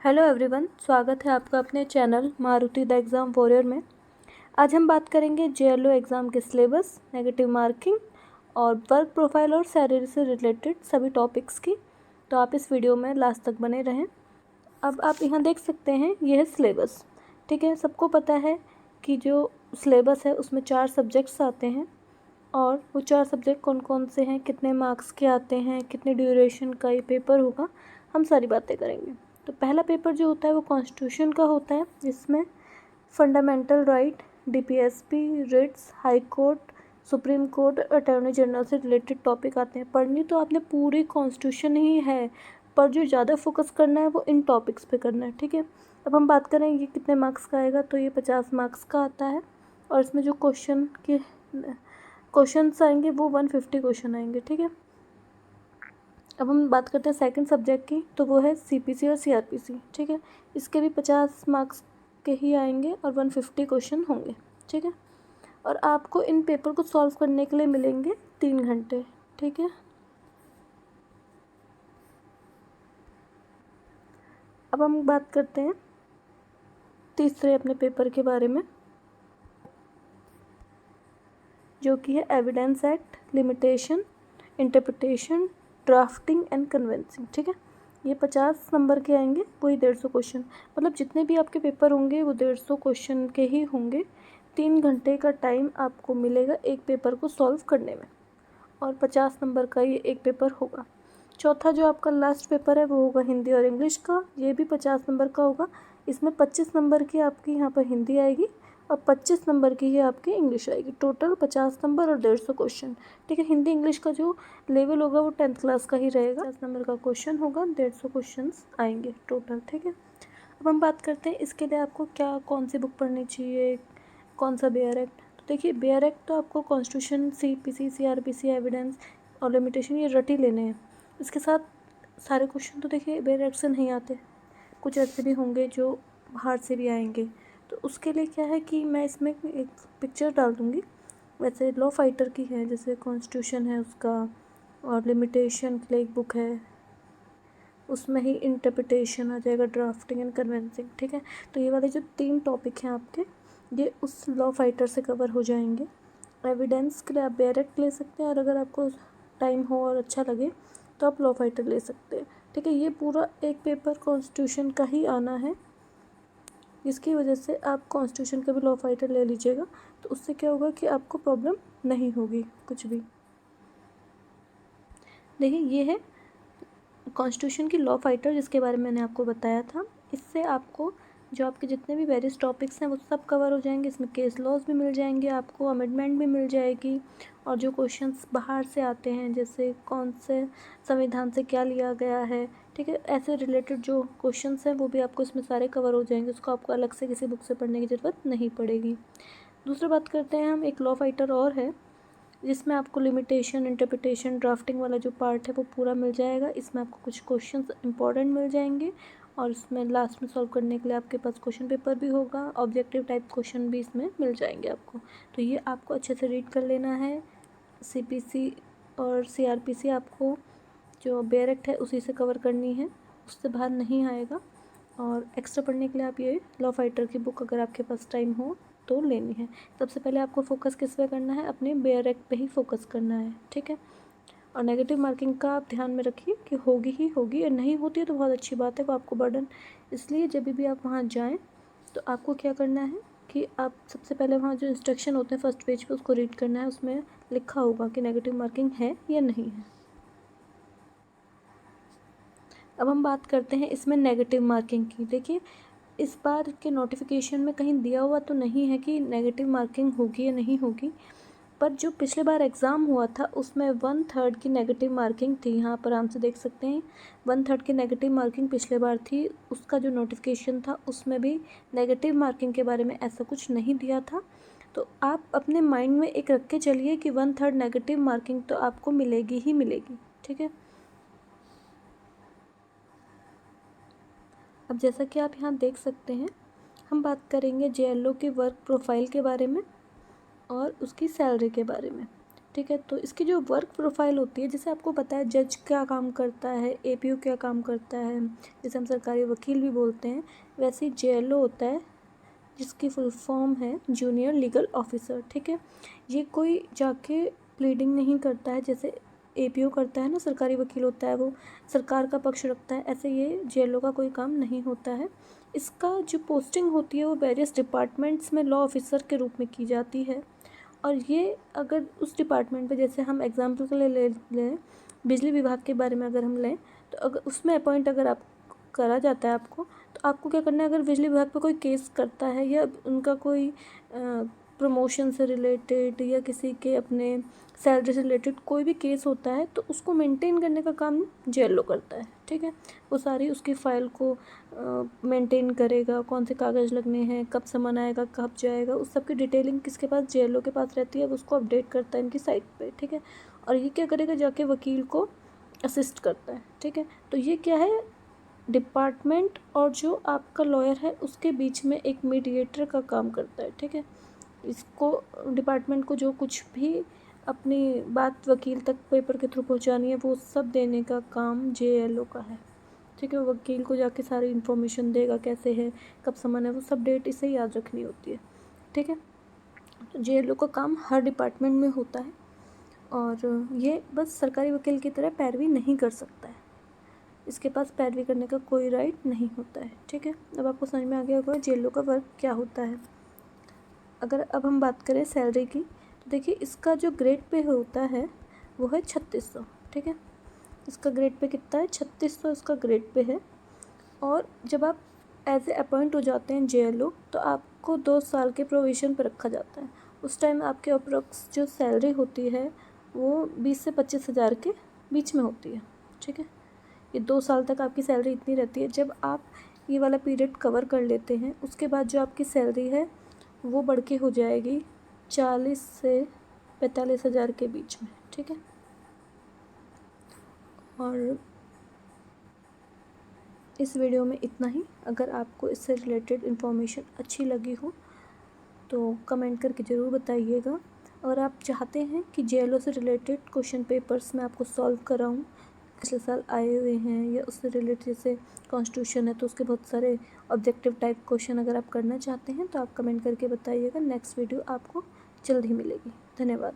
Hello everyone, स्वागत है आपका अपने channel Maruti the exam warrior में। आज हम बात करेंगे जेएलओ एग्ज़ाम के सिलेबस, नेगेटिव मार्किंग और वर्क प्रोफाइल और सैलरी से रिलेटेड सभी टॉपिक्स की। तो आप इस वीडियो में लास्ट तक बने रहें। अब आप यहाँ देख सकते हैं, ये है सिलेबस। ठीक है, सबको पता है कि जो सिलेबस है उसमें 4 सब्जेक्ट्स आते हैं और वो 4 सब्जेक्ट कौन कौन से हैं, कितने मार्क्स के आते हैं, कितने ड्यूरेशन का ये पेपर होगा, हम सारी बातें करेंगे। तो पहला पेपर जो होता है वो कॉन्स्टिट्यूशन का होता है, जिसमें fundamental right, DPSP, writs, high court, supreme court, attorney general से रिलेटेड टॉपिक आते हैं। पढ़नी तो आपने पूरी कॉन्स्टिट्यूशन ही है, पर जो ज़्यादा फोकस करना है वो इन टॉपिक्स पे करना है। ठीक है, अब हम बात करें ये कितने मार्क्स का आएगा, तो ये 50 मार्क्स का आता है और इसमें जो क्वेश्चंस आएंगे वो 150 क्वेश्चन आएंगे। ठीक है, अब हम बात करते हैं सेकंड सब्जेक्ट की, तो वो है सीपीसी और सीआरपीसी। ठीक है, इसके भी 50 मार्क्स के ही आएंगे और 150 क्वेश्चन होंगे। ठीक है, और आपको इन पेपर को सॉल्व करने के लिए मिलेंगे 3 घंटे। ठीक है, अब हम बात करते हैं तीसरे अपने पेपर के बारे में, जो कि है evidence act, limitation, interpretation, drafting and convincing. ठीक है, ये 50 नंबर के आएंगे, वही 150 क्वेश्चन। मतलब जितने भी आपके पेपर होंगे वो 150 क्वेश्चन के ही होंगे। 3 घंटे का टाइम आपको मिलेगा एक पेपर को सॉल्व करने में और 50 नंबर का ये एक पेपर होगा। चौथा जो आपका लास्ट पेपर है वो होगा हिंदी और इंग्लिश का। ये भी 50 नंबर का होगा। इसमें 25 नंबर की आपकी यहाँ पर हिंदी आएगी और 25 नंबर की ही आपकी इंग्लिश आएगी। टोटल 50 नंबर और 150 क्वेश्चन। ठीक है, हिंदी इंग्लिश का जो लेवल होगा वो 10th क्लास का ही रहेगा। 50 नंबर का क्वेश्चन होगा, 150 क्वेश्चन आएंगे टोटल। ठीक है, अब हम बात करते हैं इसके लिए आपको क्या कौन सी बुक पढ़नी चाहिए, कौन सा बेयर एक्ट। तो देखिए, बेयर एक्ट तो आपको कॉन्स्टिट्यूशन, सीपीसी, सीआरपीसी, एविडेंस और लिमिटेशन ये रट ही लेने हैं। इसके साथ सारे क्वेश्चन तो देखिए बेयर एक्ट से नहीं आते, कुछ ऐसे भी होंगे जो बाहर से भी आएंगे। तो उसके लिए क्या है कि मैं इसमें एक पिक्चर डाल दूँगी। वैसे लॉ फाइटर की है, जैसे कॉन्स्टिट्यूशन है उसका, और लिमिटेशन के लिए एक बुक है, उसमें ही इंटरप्रिटेशन आ जाएगा, ड्राफ्टिंग एंड कन्वेंसिंग। ठीक है, तो ये वाले जो 3 टॉपिक हैं आपके, ये उस लॉ फाइटर से कवर हो जाएंगे। एविडेंस के लिए आप बेयर एक्ट ले सकते हैं और अगर आपको टाइम हो और अच्छा लगे तो आप लॉ फाइटर ले सकते हैं। ठीक है, ये पूरा एक पेपर कॉन्स्टिट्यूशन का ही आना है, जिसकी वजह से आप कॉन्स्टिट्यूशन का भी लॉ फाइटर ले लीजिएगा। तो उससे क्या होगा कि आपको प्रॉब्लम नहीं होगी कुछ भी। देखिए, ये है कॉन्स्टिट्यूशन की लॉ फाइटर, जिसके बारे में मैंने आपको बताया था। इससे आपको जो आपके जितने भी वेरियस टॉपिक्स हैं वो सब कवर हो जाएंगे। इसमें केस लॉज भी मिल जाएंगे, आपको अमेंडमेंट भी मिल जाएगी, और जो क्वेश्चंस बाहर से आते हैं, जैसे कौन से संविधान से क्या लिया गया है, ठीक है, ऐसे रिलेटेड जो क्वेश्चंस हैं वो भी आपको इसमें सारे कवर हो जाएंगे। उसको आपको अलग से किसी बुक से पढ़ने की ज़रूरत नहीं पड़ेगी। दूसरी बात करते हैं हम, एक लॉ फाइटर और है जिसमें आपको लिमिटेशन, इंटरप्रिटेशन, ड्राफ्टिंग वाला जो पार्ट है वो पूरा मिल जाएगा। इसमें आपको कुछ क्वेश्चंस इंपॉर्टेंट मिल जाएंगे और इसमें लास्ट में सॉल्व करने के लिए आपके पास क्वेश्चन पेपर भी होगा, ऑब्जेक्टिव टाइप क्वेश्चन भी इसमें मिल जाएंगे आपको। तो ये आपको अच्छे से रीड कर लेना है। सीपीसी और सीआरपीसी आपको जो बेयर एक्ट है उसी से कवर करनी है, उससे बाहर नहीं आएगा। और एक्स्ट्रा पढ़ने के लिए आप ये लॉ फाइटर की बुक अगर आपके पास टाइम हो तो लेनी है। सबसे पहले आपको फोकस किस पे करना है, अपने बेयर एक्ट पे ही फोकस करना है। ठीक है, और नेगेटिव मार्किंग का आप ध्यान में रखिए कि होगी ही होगी, और नहीं होती है तो बहुत अच्छी बात है, वो आपको बर्डन। इसलिए जब भी आप वहाँ जाएँ तो आपको क्या करना है कि आप सबसे पहले वहाँ जो इंस्ट्रक्शन होते हैं फर्स्ट पेज पे उसको रीड करना है। उसमें लिखा होगा कि नेगेटिव मार्किंग है या नहीं है। अब हम बात करते हैं इसमें नेगेटिव मार्किंग की। देखिए, इस बार के नोटिफिकेशन में कहीं दिया हुआ तो नहीं है कि नेगेटिव मार्किंग होगी या नहीं होगी, पर जो पिछले बार एग्ज़ाम हुआ था उसमें 1/3 की नेगेटिव मार्किंग थी। यहाँ पर आराम से देख सकते हैं, 1/3 की नेगेटिव मार्किंग पिछले बार थी। उसका जो नोटिफिकेशन था उसमें भी नेगेटिव मार्किंग के बारे में ऐसा कुछ नहीं दिया था। तो आप अपने माइंड में एक रख के चलिए कि 1/3 नेगेटिव मार्किंग तो आपको मिलेगी ही मिलेगी। ठीक है, अब जैसा कि आप यहाँ देख सकते हैं, हम बात करेंगे जेएलओ की वर्क प्रोफाइल के बारे में और उसकी सैलरी के बारे में। ठीक है। तो इसकी जो वर्क प्रोफाइल होती है, जैसे आपको पता है जज क्या काम करता है, एपीयू क्या काम करता है, जैसे हम सरकारी वकील भी बोलते हैं, वैसे ही जेएलओ होता है जिसकी फुल फॉर्म है जूनियर लीगल ऑफिसर। ठीक है। ये कोई जाके प्लीडिंग नहीं करता है जैसे एपीओ करता है ना, सरकारी वकील होता है वो सरकार का पक्ष रखता है, ऐसे ये जेएलओ का कोई काम नहीं होता है। इसका जो पोस्टिंग होती है वो वेरियस डिपार्टमेंट्स में लॉ ऑफिसर के रूप में की जाती है। और ये अगर उस डिपार्टमेंट पे, जैसे हम एग्जाम्पल के लिए ले लें बिजली विभाग के बारे में अगर हम लें, तो अगर उसमें अपॉइंट अगर आप करा जाता है आपको, तो आपको क्या करना है, अगर बिजली विभाग पे कोई केस करता है या उनका कोई प्रमोशन से रिलेटेड या किसी के अपने सैलरी से रिलेटेड कोई भी केस होता है, तो उसको मेंटेन करने का काम जेएलओ करता है। ठीक है। वो सारी उसकी फ़ाइल को मेंटेन करेगा, कौन से कागज़ लगने हैं, कब सामान आएगा, कब जाएगा, उस सब की डिटेलिंग किसके पास, जेएलओ के पास रहती है। वो उसको अपडेट करता है इनकी साइट पे। ठीक है। और ये क्या करेगा, जाके वकील को असिस्ट करता है। ठीक है। तो ये क्या है, डिपार्टमेंट और जो आपका लॉयर है उसके बीच में एक मीडिएटर का काम करता है। ठीक है। इसको डिपार्टमेंट को जो कुछ भी अपनी बात वकील तक पेपर के थ्रू पहुंचानी है वो सब देने का काम जेएलओ का है। ठीक है। वो वकील को जाके सारी इन्फॉर्मेशन देगा, कैसे है, कब सामान है, वो सब डेट इसे याद रखनी होती है। ठीक है। तो जेएलओ का काम हर डिपार्टमेंट में होता है और ये बस सरकारी वकील की तरह पैरवी नहीं कर सकता है, इसके पास पैरवी करने का कोई राइट नहीं होता है। ठीक है। अब आपको समझ में आ गया होगा जेएलओ का वर्क क्या होता है। अगर अब हम बात करें सैलरी की, तो देखिए इसका जो ग्रेड पे होता है वो है 3600। ठीक है। इसका ग्रेड पे कितना है, 3600 इसका ग्रेड पे है। और जब आप एज ए अपॉइंट हो जाते हैं जेएलओ, तो आपको 2 साल के प्रोविज़न पर रखा जाता है। उस टाइम आपके अप्रोक्स जो सैलरी होती है वो 20 से 25 हज़ार के बीच में होती है। ठीक है। ये 2 साल तक आपकी सैलरी इतनी रहती है। जब आप ये वाला पीरियड कवर कर लेते हैं, उसके बाद जो आपकी सैलरी है वो बढ़ के हो जाएगी 40 से 45 हज़ार के बीच में। ठीक है। और इस वीडियो में इतना ही। अगर आपको इससे रिलेटेड इन्फॉर्मेशन अच्छी लगी हो तो कमेंट करके ज़रूर बताइएगा। और आप चाहते हैं कि जेएलओ से रिलेटेड क्वेश्चन पेपर्स मैं आपको सॉल्व कराऊँ, पिछले साल आए हुए हैं, या उससे रिलेटेड जैसे कॉन्स्टिट्यूशन है तो उसके बहुत सारे ऑब्जेक्टिव टाइप क्वेश्चन अगर आप करना चाहते हैं तो आप कमेंट करके बताइएगा। नेक्स्ट वीडियो आपको जल्द ही मिलेगी। धन्यवाद।